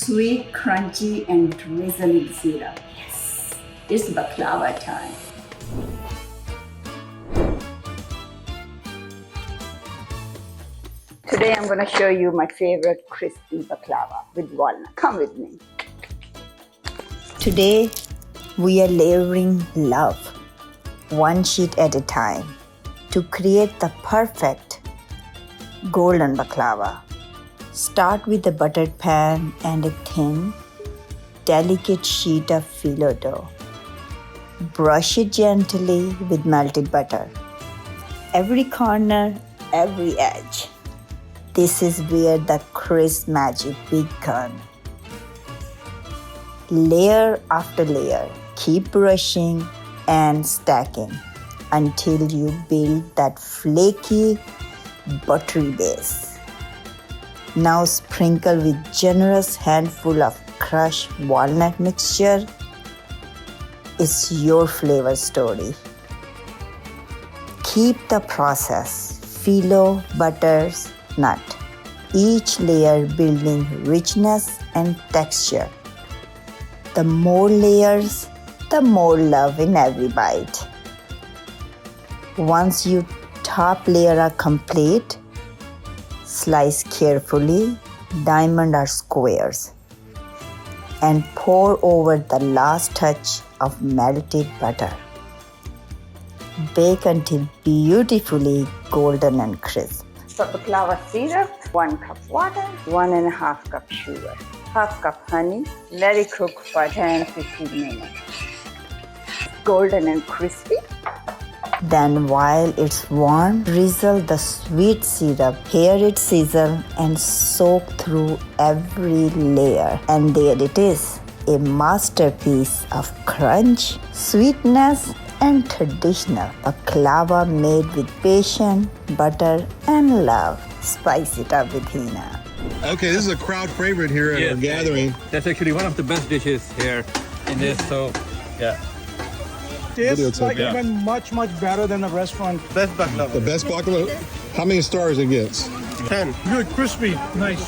Sweet, crunchy, and drizzling syrup. Yes, it's baklava time. Today I'm going to show you my favorite crispy baklava with walnut. Come with me. Today we are layering love, one sheet at a time, to create the perfect golden baklava. Start with a buttered pan and a thin, delicate sheet of phyllo dough. Brush it gently with melted butter. Every corner, every edge. This is where the crisp magic begins. Layer after layer, keep brushing and stacking until you build that flaky, buttery base. Now sprinkle with generous handful of crushed walnut mixture. It's your flavor story. Keep the process phyllo, butters, nut. Each layer building richness and texture. The more layers, the more love in every bite. Once your top layer are complete, slice carefully, diamond or squares, and pour over the last touch of melted butter. Bake until beautifully golden and crisp. For baklava syrup, 1 cup water, 1.5 cup sugar, half cup honey. Let it cook for 10-15 minutes. Golden and crispy. Then while it's warm, drizzle the sweet syrup. Hear it sizzle and soak through every layer. And there it is, a masterpiece of crunch, sweetness, and traditional baklava made with patience, butter, and love. Spice it up with Hina. Okay, this is a crowd favorite here at our gathering. That's actually one of the best dishes here in this, so yeah. Tastes like even much better than the restaurant. Best baklava. The best baklava. How many stars it gets? 10. Good, crispy, nice.